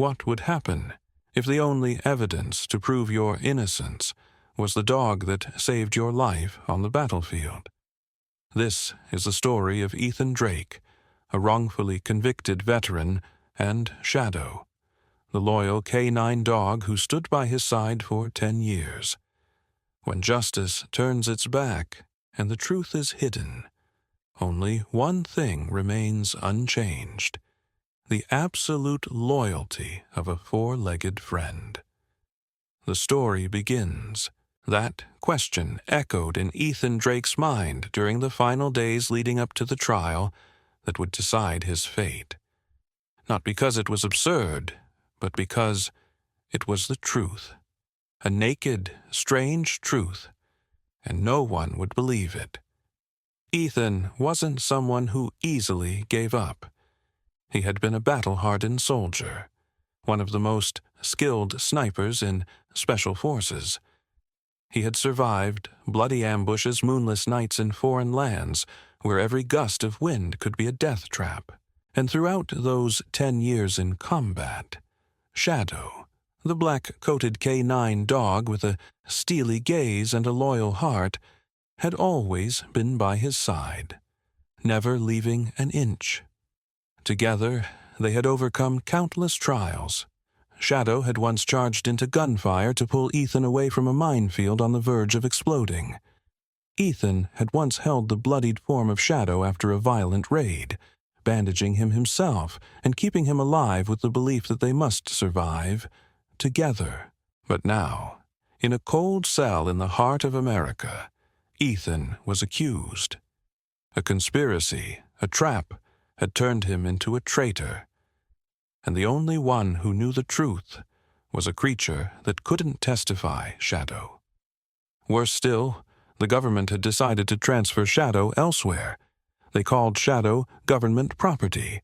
what would happen if the only evidence to prove your innocence was the dog that saved your life on the battlefield? This is the story of Ethan Drake, a wrongfully convicted veteran, and Shadow, the loyal canine dog who stood by his side for 10 years. When justice turns its back and the truth is hidden, only one thing remains unchanged: the absolute loyalty of a four-legged friend. The story begins. That question echoed in Ethan Drake's mind during the final days leading up to the trial that would decide his fate. Not because it was absurd, but because it was the truth. A naked, strange truth, and no one would believe it. Ethan wasn't someone who easily gave up. He had been a battle-hardened soldier, one of the most skilled snipers in Special Forces. He had survived bloody ambushes, moonless nights in foreign lands, where every gust of wind could be a death trap. And throughout those 10 years in combat, Shadow, the black-coated canine dog with a steely gaze and a loyal heart, had always been by his side, never leaving an inch. Together, they had overcome countless trials. Shadow had once charged into gunfire to pull Ethan away from a minefield on the verge of exploding. Ethan had once held the bloodied form of Shadow after a violent raid, bandaging him himself and keeping him alive with the belief that they must survive together. But now, in a cold cell in the heart of America, Ethan was accused. A conspiracy, a trap, had turned him into a traitor. And the only one who knew the truth was a creature that couldn't testify Shadow. Worse still, the government had decided to transfer Shadow elsewhere. They called Shadow government property,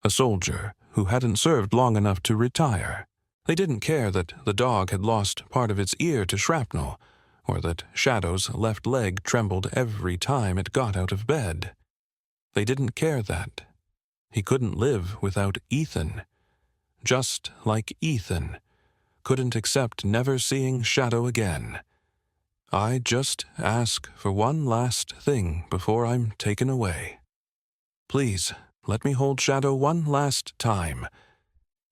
a soldier who hadn't served long enough to retire. They didn't care that the dog had lost part of its ear to shrapnel, or that Shadow's left leg trembled every time it got out of bed. They didn't care that he couldn't live without Ethan, just like Ethan couldn't accept never seeing Shadow again. I just ask for one last thing before I'm taken away. Please, let me hold Shadow one last time.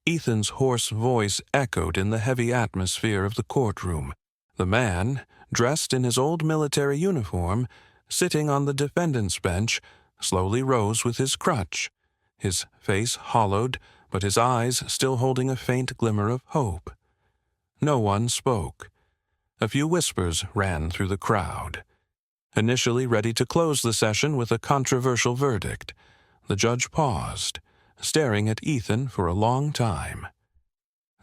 Ethan's hoarse voice echoed in the heavy atmosphere of the courtroom. The man, dressed in his old military uniform, sitting on the defendant's bench, slowly rose with his crutch, his face hollowed, but his eyes still holding a faint glimmer of hope. No one spoke. A few whispers ran through the crowd. Initially ready to close the session with a controversial verdict, the judge paused, staring at Ethan for a long time.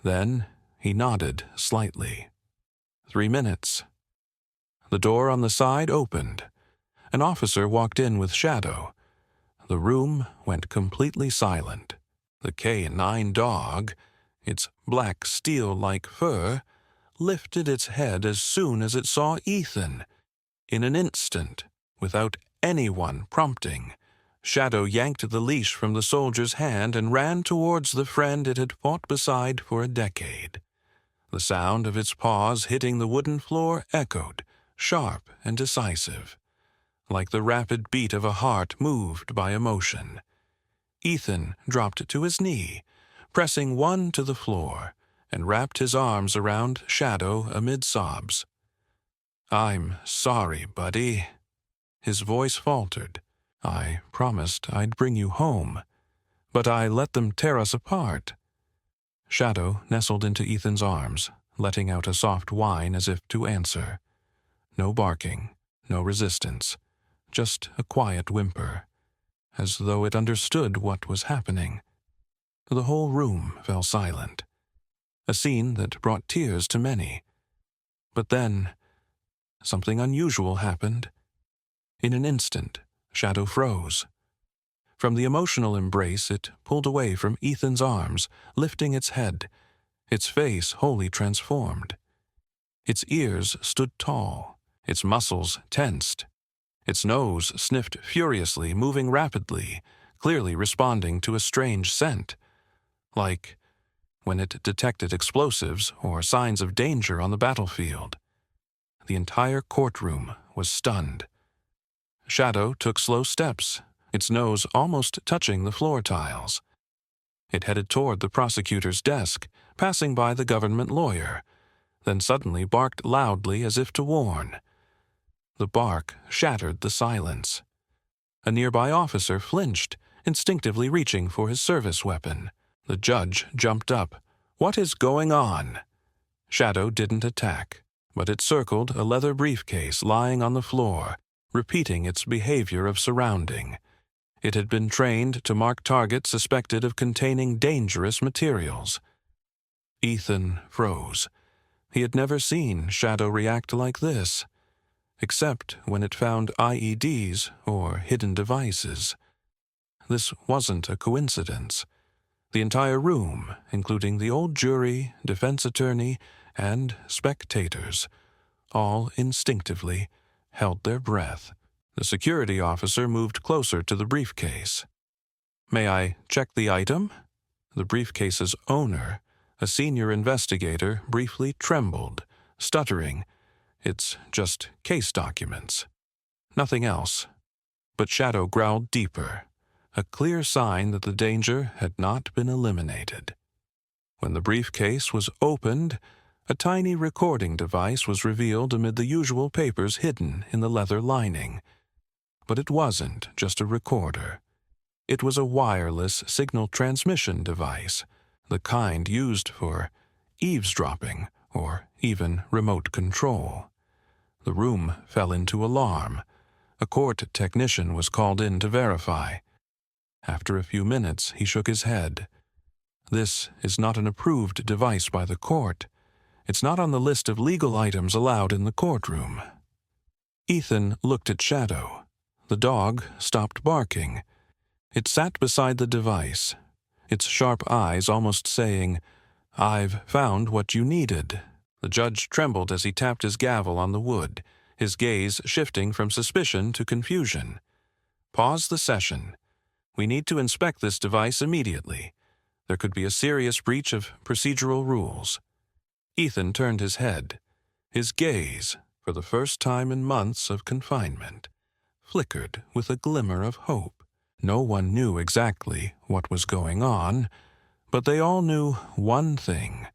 Then he nodded slightly. 3 minutes. The door on the side opened. An officer walked in with Shadow. The room went completely silent. The canine dog, its black steel-like fur, lifted its head as soon as it saw Ethan. In an instant, without anyone prompting, Shadow yanked the leash from the soldier's hand and ran towards the friend it had fought beside for a decade. The sound of its paws hitting the wooden floor echoed, sharp and decisive, like the rapid beat of a heart moved by emotion. Ethan dropped to his knee, pressing one to the floor, and wrapped his arms around Shadow amid sobs. "I'm sorry, buddy." His voice faltered. "I promised I'd bring you home, but I let them tear us apart." Shadow nestled into Ethan's arms, letting out a soft whine as if to answer. No barking, no resistance, just a quiet whimper, as though it understood what was happening. The whole room fell silent, a scene that brought tears to many. But then, something unusual happened. In an instant, Shadow froze. From the emotional embrace, it pulled away from Ethan's arms, lifting its head, its face wholly transformed. Its ears stood tall, its muscles tensed. Its nose sniffed furiously, moving rapidly, clearly responding to a strange scent. Like when it detected explosives or signs of danger on the battlefield. The entire courtroom was stunned. Shadow took slow steps, its nose almost touching the floor tiles. It headed toward the prosecutor's desk, passing by the government lawyer, then suddenly barked loudly as if to warn. The bark shattered the silence. A nearby officer flinched, instinctively reaching for his service weapon. The judge jumped up. "What is going on?" Shadow didn't attack, but it circled a leather briefcase lying on the floor, repeating its behavior of surrounding. It had been trained to mark targets suspected of containing dangerous materials. Ethan froze. He had never seen Shadow react like this, except when it found IEDs or hidden devices. This wasn't a coincidence. The entire room, including the old jury, defense attorney, and spectators, all instinctively held their breath. The security officer moved closer to the briefcase. "May I check the item?" The briefcase's owner, a senior investigator, briefly trembled, stuttering. "It's just case documents. Nothing else." But Shadow growled deeper, a clear sign that the danger had not been eliminated. When the briefcase was opened, a tiny recording device was revealed amid the usual papers hidden in the leather lining. But it wasn't just a recorder. It was a wireless signal transmission device, the kind used for eavesdropping or even remote control. The room fell into alarm. A court technician was called in to verify. After a few minutes, he shook his head. "This is not an approved device by the court. It's not on the list of legal items allowed in the courtroom." Ethan looked at Shadow. The dog stopped barking. It sat beside the device, its sharp eyes almost saying, "I've found what you needed." The judge trembled as he tapped his gavel on the wood, his gaze shifting from suspicion to confusion. "Pause the session. We need to inspect this device immediately. There could be a serious breach of procedural rules." Ethan turned his head. His gaze, for the first time in months of confinement, flickered with a glimmer of hope. No one knew exactly what was going on, but they all knew one thing.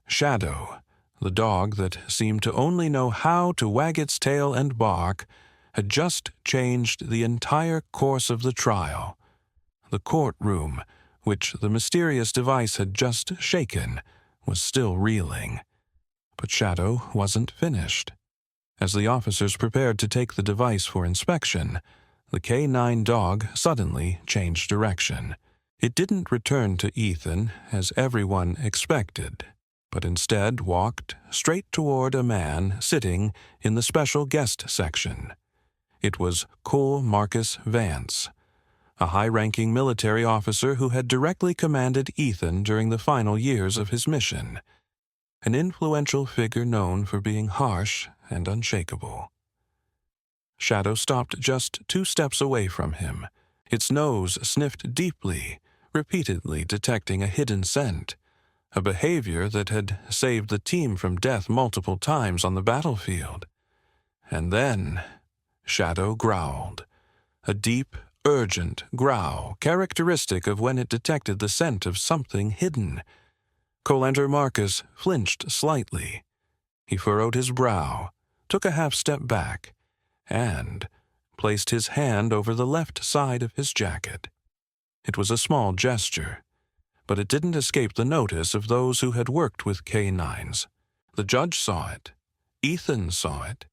Shadow, the dog that seemed to only know how to wag its tail and bark, had just changed the entire course of the trial. The courtroom, which the mysterious device had just shaken, was still reeling. But Shadow wasn't finished. As the officers prepared to take the device for inspection, the K9 dog suddenly changed direction. It didn't return to Ethan, as everyone expected, but instead walked straight toward a man sitting in the special guest section. It was Cole Marcus Vance, a high-ranking military officer who had directly commanded Ethan during the final years of his mission, an influential figure known for being harsh and unshakable. Shadow stopped just 2 steps away from him. Its nose sniffed deeply, repeatedly detecting a hidden scent, a behavior that had saved the team from death multiple times on the battlefield. And then Shadow growled, a deep, urgent growl characteristic of when it detected the scent of something hidden. Colander Marcus flinched slightly. He furrowed his brow, took a half-step back, and placed his hand over the left side of his jacket. It was a small gesture, but it didn't escape the notice of those who had worked with K9s. The judge saw it, Ethan saw it,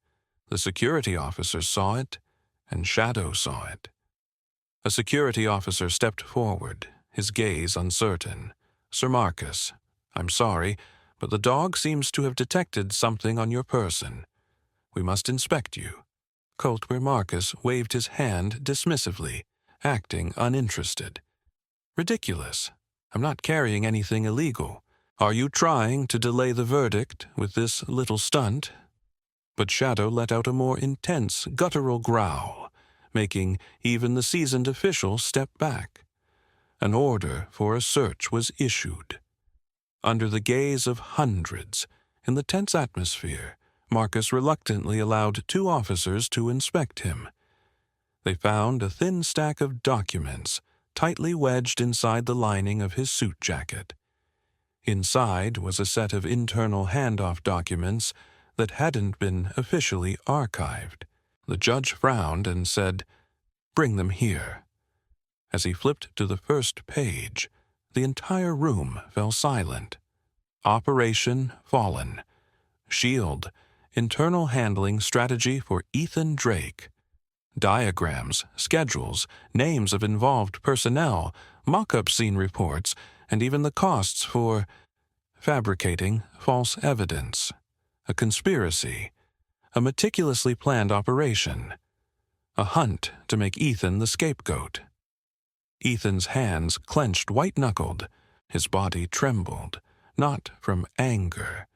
the security officers saw it, and Shadow saw it. A security officer stepped forward, his gaze uncertain. "Sir Marcus, I'm sorry, but the dog seems to have detected something on your person. We must inspect you." Coltware Marcus waved his hand dismissively, acting uninterested. "Ridiculous. I'm not carrying anything illegal. Are you trying to delay the verdict with this little stunt?" But Shadow let out a more intense, guttural growl, making even the seasoned official step back. An order for a search was issued. Under the gaze of hundreds, in the tense atmosphere, Marcus reluctantly allowed 2 officers to inspect him. They found a thin stack of documents tightly wedged inside the lining of his suit jacket. Inside was a set of internal handoff documents that hadn't been officially archived. The judge frowned and said, "Bring them here." As he flipped to the first page, the entire room fell silent. Operation Fallen. Shield. Internal handling strategy for Ethan Drake. Diagrams, schedules, names of involved personnel, mock-up scene reports, and even the costs for fabricating false evidence. A conspiracy. A meticulously planned operation. A hunt to make Ethan the scapegoat. Ethan's hands clenched white-knuckled. His body trembled, not from anger,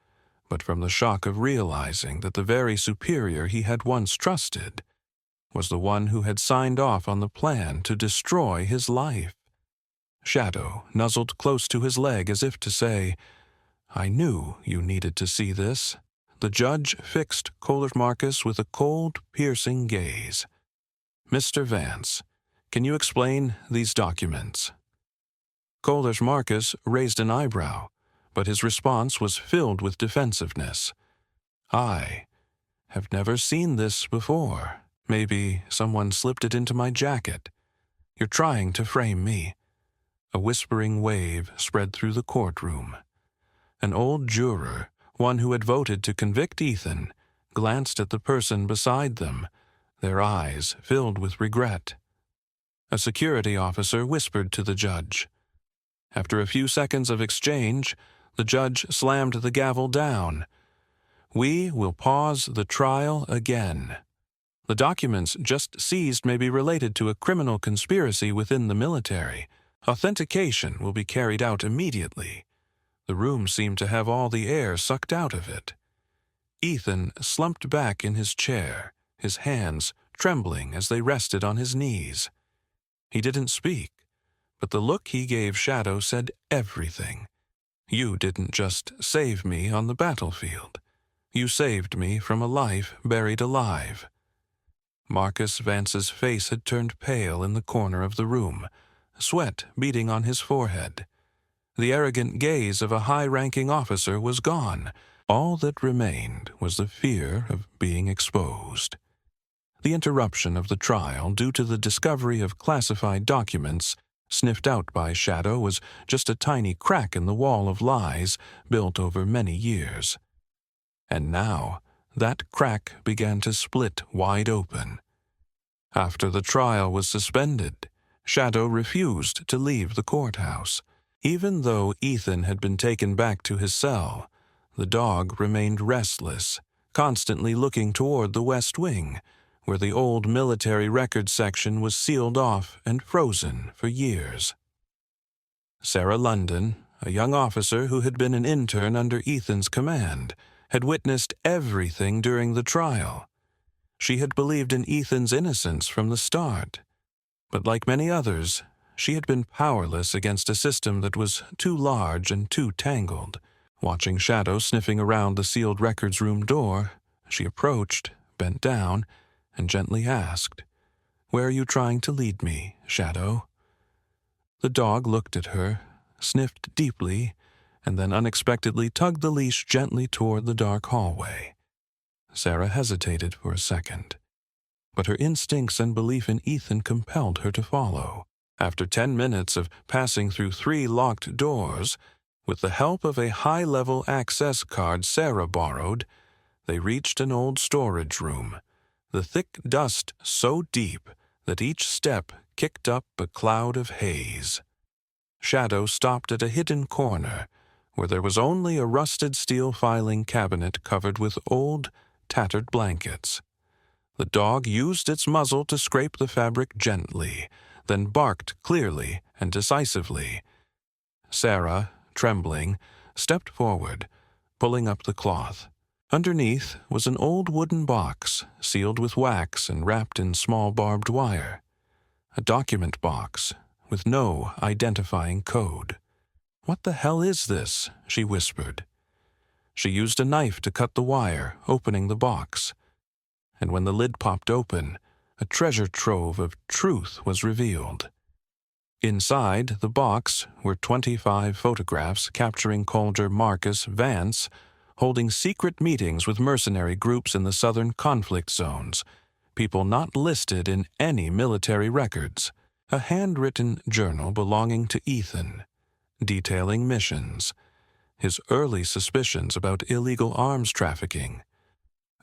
but from the shock of realizing that the very superior he had once trusted was the one who had signed off on the plan to destroy his life. Shadow nuzzled close to his leg as if to say, "I knew you needed to see this." The judge fixed Kohler Marcus with a cold, piercing gaze. "Mr. Vance, can you explain these documents?" Kohler Marcus raised an eyebrow, but his response was filled with defensiveness. "I have never seen this before. Maybe someone slipped it into my jacket. You're trying to frame me." A whispering wave spread through the courtroom. An old juror, one who had voted to convict Ethan, glanced at the person beside them, their eyes filled with regret. A security officer whispered to the judge. After a few seconds of exchange, the judge slammed the gavel down. "We will pause the trial again. The documents just seized may be related to a criminal conspiracy within the military. Authentication will be carried out immediately." The room seemed to have all the air sucked out of it. Ethan slumped back in his chair, his hands trembling as they rested on his knees. He didn't speak, but the look he gave Shadow said everything. "You didn't just save me on the battlefield. You saved me from a life buried alive." Marcus Vance's face had turned pale in the corner of the room, sweat beading on his forehead. The arrogant gaze of a high-ranking officer was gone. All that remained was the fear of being exposed. The interruption of the trial due to the discovery of classified documents sniffed out by Shadow was just a tiny crack in the wall of lies built over many years. And now that crack began to split wide open. After the trial was suspended, Shadow refused to leave the courthouse. Even though Ethan had been taken back to his cell, the dog remained restless, constantly looking toward the West Wing, where the old military records section was sealed off and frozen for years. Sarah London, a young officer who had been an intern under Ethan's command, had witnessed everything during the trial. She had believed in Ethan's innocence from the start, but like many others, she had been powerless against a system that was too large and too tangled. Watching Shadow sniffing around the sealed records room door, she approached, bent down, and gently asked, "Where are you trying to lead me, Shadow?" The dog looked at her, sniffed deeply, and then unexpectedly tugged the leash gently toward the dark hallway. Sarah hesitated for a second, but her instincts and belief in Ethan compelled her to follow. After 10 minutes of passing through 3 locked doors, with the help of a high-level access card Sarah borrowed, they reached an old storage room, the thick dust so deep that each step kicked up a cloud of haze. Shadow stopped at a hidden corner, where there was only a rusted steel filing cabinet covered with old, tattered blankets. The dog used its muzzle to scrape the fabric gently, then barked clearly and decisively. Sarah, trembling, stepped forward, pulling up the cloth. Underneath was an old wooden box, sealed with wax and wrapped in small barbed wire. A document box with no identifying code. "What the hell is this?" she whispered. She used a knife to cut the wire, opening the box. And when the lid popped open, a treasure trove of truth was revealed. Inside the box were 25 photographs capturing Colger Marcus Vance holding secret meetings with mercenary groups in the southern conflict zones, people not listed in any military records, a handwritten journal belonging to Ethan, detailing missions, his early suspicions about illegal arms trafficking,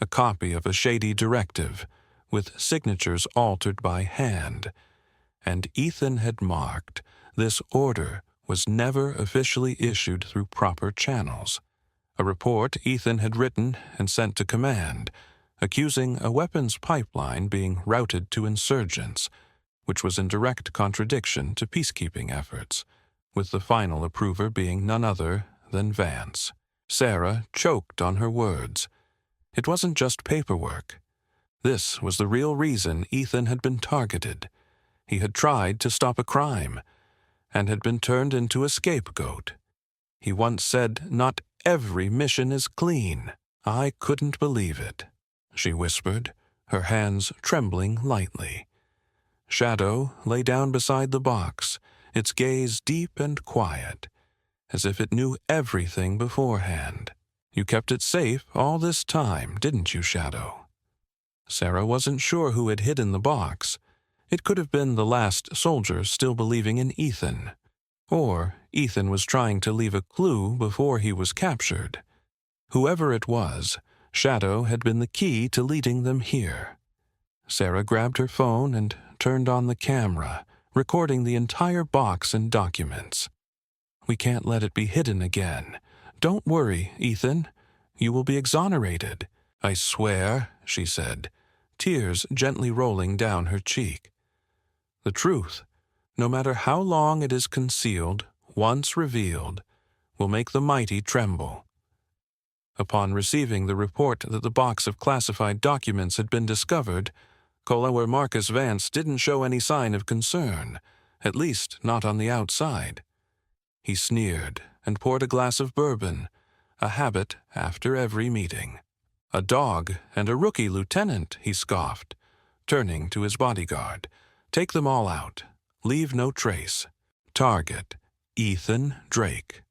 a copy of a shady directive with signatures altered by hand, and Ethan had marked this order was never officially issued through proper channels. A report Ethan had written and sent to command, accusing a weapons pipeline being routed to insurgents, which was in direct contradiction to peacekeeping efforts, with the final approver being none other than Vance. Sarah choked on her words. It wasn't just paperwork. This was the real reason Ethan had been targeted. He had tried to stop a crime, and had been turned into a scapegoat. He once said, "Not every mission is clean." "I couldn't believe it," she whispered, her hands trembling lightly. Shadow lay down beside the box, its gaze deep and quiet, as if it knew everything beforehand. "You kept it safe all this time, didn't you, Shadow?" Sarah wasn't sure who had hidden the box. It could have been the last soldiers still believing in Ethan. Or Ethan was trying to leave a clue before he was captured. Whoever it was, Shadow had been the key to leading them here. Sarah grabbed her phone and turned on the camera, recording the entire box and documents. "We can't let it be hidden again. Don't worry, Ethan. You will be exonerated." "I swear," she said, tears gently rolling down her cheek. The truth, no matter how long it is concealed, once revealed, will make the mighty tremble. Upon receiving the report that the box of classified documents had been discovered, Colonel Marcus Vance didn't show any sign of concern, at least not on the outside. He sneered and poured a glass of bourbon, a habit after every meeting. "A dog and a rookie lieutenant," he scoffed, turning to his bodyguard. "Take them all out. Leave no trace. Target, Ethan Drake.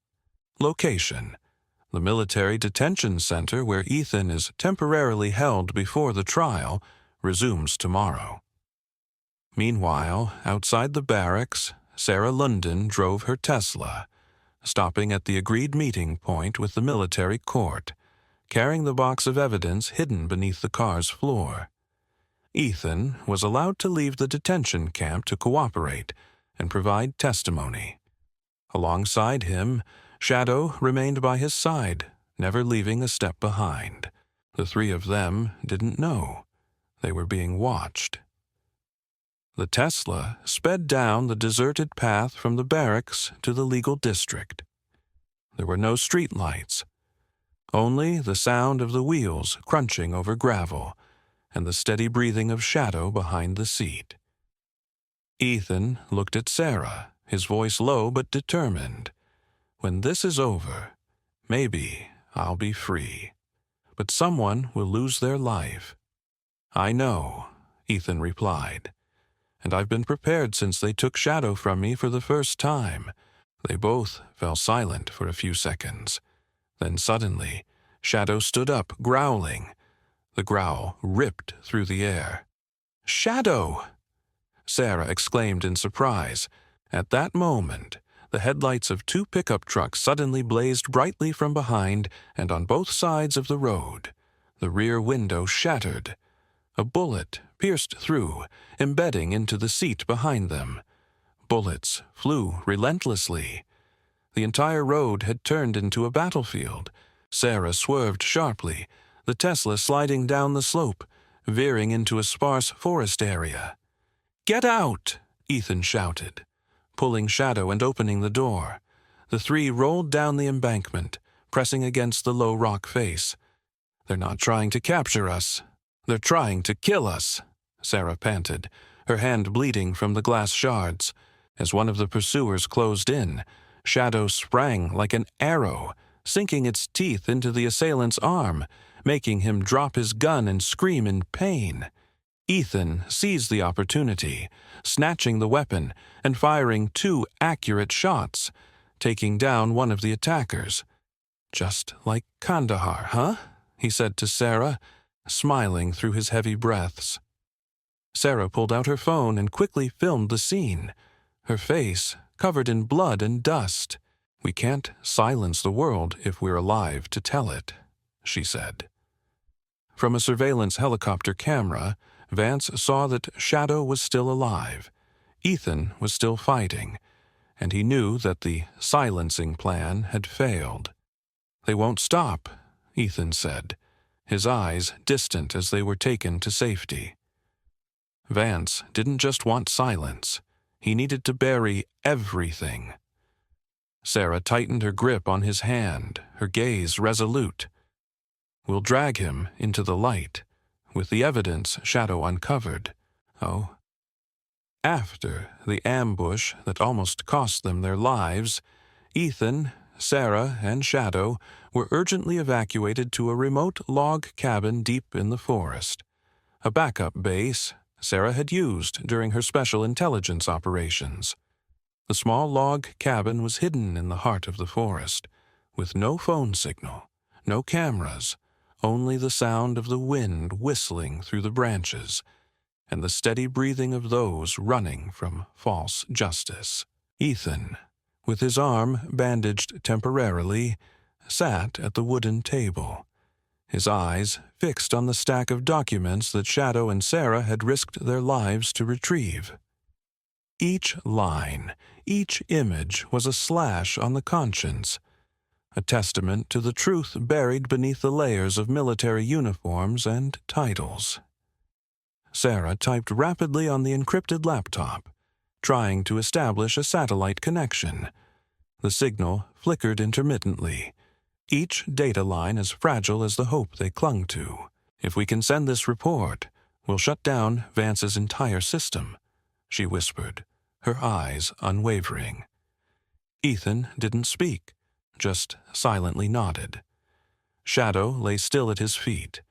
Location, the military detention center where Ethan is temporarily held before the trial resumes tomorrow." Meanwhile, outside the barracks, Sarah London drove her Tesla, stopping at the agreed meeting point with the military court, carrying the box of evidence hidden beneath the car's floor. Ethan was allowed to leave the detention camp to cooperate and provide testimony. Alongside him, Shadow remained by his side, never leaving a step behind. The three of them didn't know. They were being watched. The Tesla sped down the deserted path from the barracks to the legal district. There were no streetlights, only the sound of the wheels crunching over gravel and the steady breathing of Shadow behind the seat. Ethan looked at Sarah, his voice low but determined. "When this is over, maybe I'll be free. But someone will lose their life." "I know," Ethan replied. "And I've been prepared since they took Shadow from me for the first time." They both fell silent for a few seconds. Then suddenly, Shadow stood up, growling. The growl ripped through the air. "Shadow!" Sarah exclaimed in surprise. At that moment, the headlights of two pickup trucks suddenly blazed brightly from behind and on both sides of the road. The rear window shattered. A bullet pierced through, embedding into the seat behind them. Bullets flew relentlessly. The entire road had turned into a battlefield. Sarah swerved sharply, the Tesla sliding down the slope, veering into a sparse forest area. "Get out!" Ethan shouted, pulling Shadow and opening the door. The three rolled down the embankment, pressing against the low rock face. "They're not trying to capture us. They're trying to kill us," Sarah panted, her hand bleeding from the glass shards. As one of the pursuers closed in, Shadow sprang like an arrow, sinking its teeth into the assailant's arm, making him drop his gun and scream in pain. Ethan seized the opportunity, snatching the weapon and firing 2 accurate shots, taking down one of the attackers. "Just like Kandahar, huh?" he said to Sarah, smiling through his heavy breaths. Sarah pulled out her phone and quickly filmed the scene, her face covered in blood and dust. "We can't silence the world if we're alive to tell it," she said. From a surveillance helicopter camera, Vance saw that Shadow was still alive. Ethan was still fighting, and he knew that the silencing plan had failed. "They won't stop," Ethan said, his eyes distant as they were taken to safety. Vance didn't just want silence. He needed to bury everything. Sarah tightened her grip on his hand, her gaze resolute. "We'll drag him into the light, with the evidence Shadow uncovered." Oh. After the ambush that almost cost them their lives, Ethan, Sarah, and Shadow were urgently evacuated to a remote log cabin deep in the forest, a backup base Sarah had used during her special intelligence operations. The small log cabin was hidden in the heart of the forest, with no phone signal, no cameras, only the sound of the wind whistling through the branches, and the steady breathing of those running from false justice. Ethan, with his arm bandaged temporarily, sat at the wooden table, his eyes fixed on the stack of documents that Shadow and Sarah had risked their lives to retrieve. Each line, each image was a slash on the conscience, a testament to the truth buried beneath the layers of military uniforms and titles. Sarah typed rapidly on the encrypted laptop, trying to establish a satellite connection. The signal flickered intermittently, each data line as fragile as the hope they clung to. "If we can send this report, we'll shut down Vance's entire system," she whispered, her eyes unwavering. Ethan didn't speak, just silently nodded. Shadow lay still at his feet,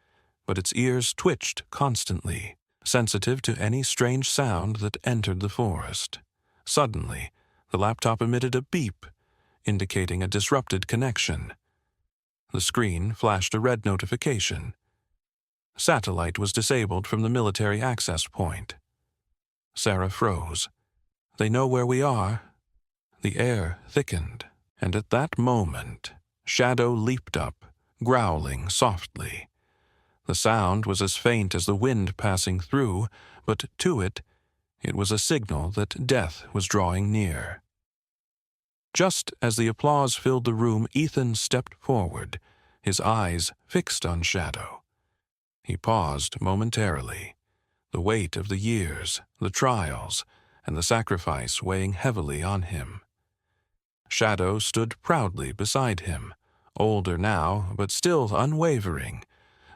but its ears twitched constantly, sensitive to any strange sound that entered the forest. Suddenly, the laptop emitted a beep, indicating a disrupted connection. The screen flashed a red notification. Satellite was disabled from the military access point. Sarah froze. "They know where we are." The air thickened, and at that moment, Shadow leaped up, growling softly. The sound was as faint as the wind passing through, but to it was a signal that death was drawing near. Just as the applause filled the room, Ethan stepped forward, his eyes fixed on Shadow. He paused momentarily, the weight of the years, the trials, and the sacrifice weighing heavily on him. Shadow stood proudly beside him, older now, but still unwavering,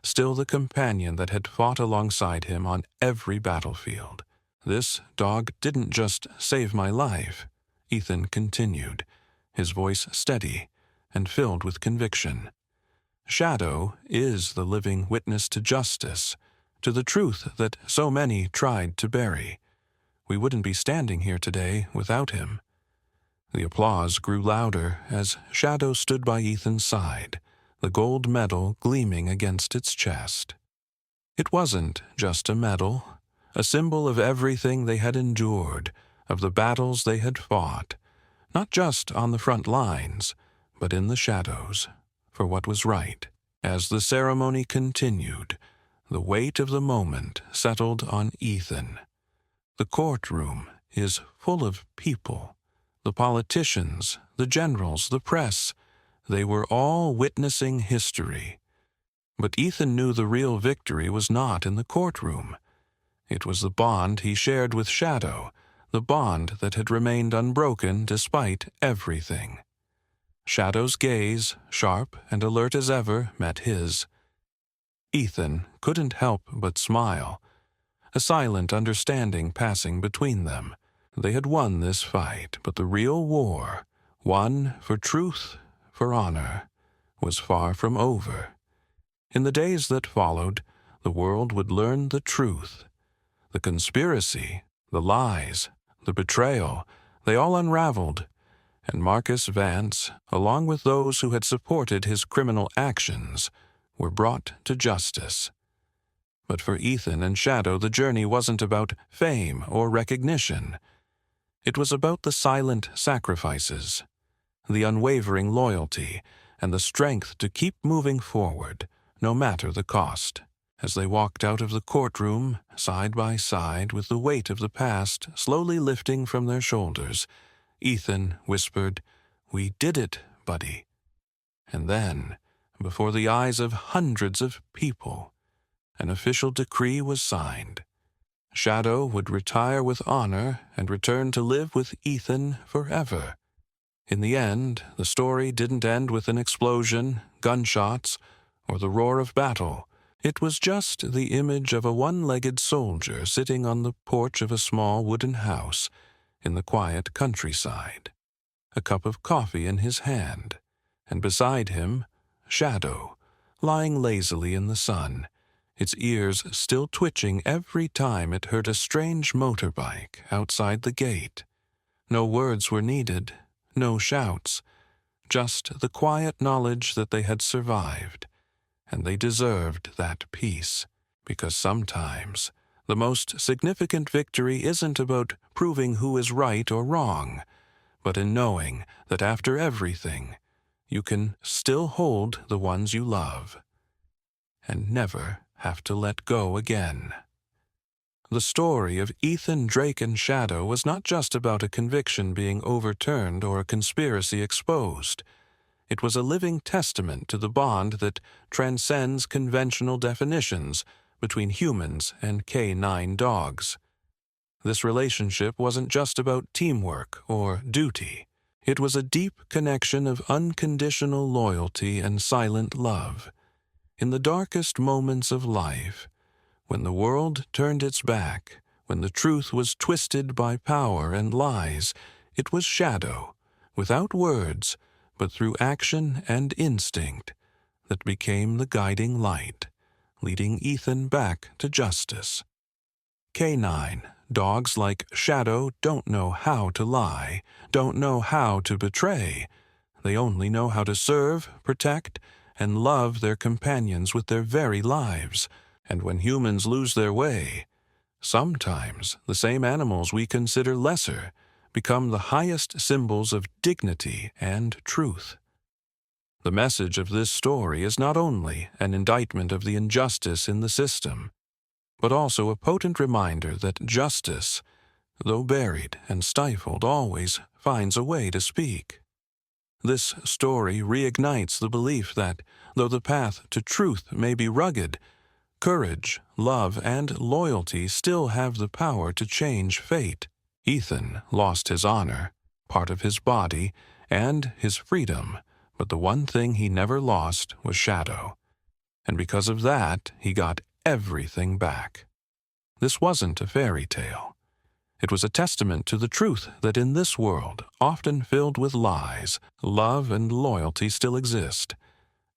still the companion that had fought alongside him on every battlefield. "This dog didn't just save my life," Ethan continued, his voice steady and filled with conviction. "Shadow is the living witness to justice, to the truth that so many tried to bury. We wouldn't be standing here today without him." The applause grew louder as Shadow stood by Ethan's side, the gold medal gleaming against its chest. It wasn't just a medal, a symbol of everything they had endured, of the battles they had fought, not just on the front lines, but in the shadows, for what was right. As the ceremony continued, the weight of the moment settled on Ethan. The courtroom is full of people. The politicians, the generals, the press, they were all witnessing history. But Ethan knew the real victory was not in the courtroom. It was the bond he shared with Shadow, the bond that had remained unbroken despite everything. Shadow's gaze, sharp and alert as ever, met his. Ethan couldn't help but smile, a silent understanding passing between them. They had won this fight, but the real war one for truth, for honor, was far from over. In the days that followed, the world would learn the truth. The conspiracy, the lies, the betrayal, they all unraveled, and Marcus Vance, along with those who had supported his criminal actions, were brought to justice. But for Ethan and Shadow, the journey wasn't about fame or recognition. It was about the silent sacrifices, the unwavering loyalty, and the strength to keep moving forward, no matter the cost. As they walked out of the courtroom, side by side, with the weight of the past slowly lifting from their shoulders, Ethan whispered, "We did it, buddy." And then, before the eyes of hundreds of people, an official decree was signed. Shadow would retire with honor and return to live with Ethan forever. In the end, the story didn't end with an explosion, gunshots, or the roar of battle. It was just the image of a one-legged soldier sitting on the porch of a small wooden house in the quiet countryside, a cup of coffee in his hand, and beside him, Shadow, lying lazily in the sun, its ears still twitching every time it heard a strange motorbike outside the gate. No words were needed, no shouts, just the quiet knowledge that they had survived, and they deserved that peace, because sometimes the most significant victory isn't about proving who is right or wrong, but in knowing that after everything, you can still hold the ones you love, and never have to let go again. The story of Ethan, Drake, and Shadow was not just about a conviction being overturned or a conspiracy exposed. It was a living testament to the bond that transcends conventional definitions between humans and canine dogs. This relationship wasn't just about teamwork or duty. It was a deep connection of unconditional loyalty and silent love. In the darkest moments of life, when the world turned its back, when the truth was twisted by power and lies, it was Shadow, without words, but through action and instinct, that became the guiding light, leading Ethan back to justice. Canine dogs like Shadow don't know how to lie, don't know how to betray. They only know how to serve, protect, and love their companions with their very lives. And when humans lose their way, sometimes the same animals we consider lesser become the highest symbols of dignity and truth. The message of this story is not only an indictment of the injustice in the system, but also a potent reminder that justice, though buried and stifled, always finds a way to speak. This story reignites the belief that, though the path to truth may be rugged, courage, love, and loyalty still have the power to change fate. Ethan lost his honor, part of his body, and his freedom, but the one thing he never lost was Shadow. And because of that, he got everything back. This wasn't a fairy tale. It was a testament to the truth that in this world, often filled with lies, love and loyalty still exist.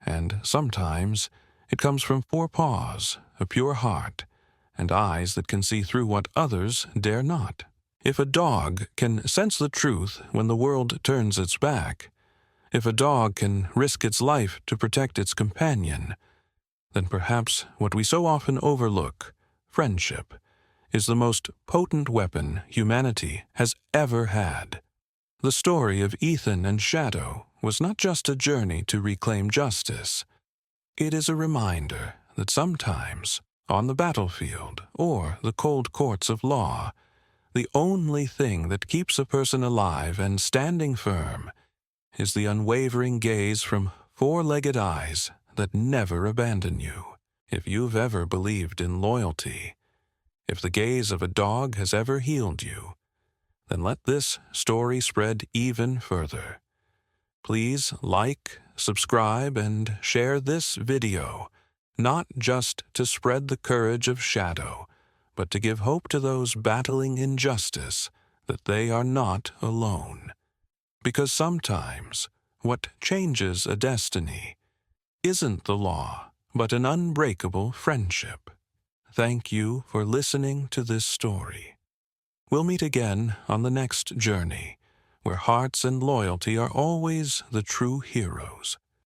And sometimes it comes from 4 paws, a pure heart, and eyes that can see through what others dare not. If a dog can sense the truth when the world turns its back, if a dog can risk its life to protect its companion, then perhaps what we so often overlook, friendship, is the most potent weapon humanity has ever had. The story of Ethan and Shadow was not just a journey to reclaim justice. It is a reminder that sometimes, on the battlefield or the cold courts of law, the only thing that keeps a person alive and standing firm is the unwavering gaze from 4-legged eyes that never abandon you. If you've ever believed in loyalty, if the gaze of a dog has ever healed you, then let this story spread even further. Please like, subscribe, and share this video, not just to spread the courage of Shadow, but to give hope to those battling injustice that they are not alone. because sometimes what changes a destiny isn't the law, but an unbreakable friendship. Thank you for listening to this story. We'll meet again on the next journey, where hearts and loyalty are always the true heroes.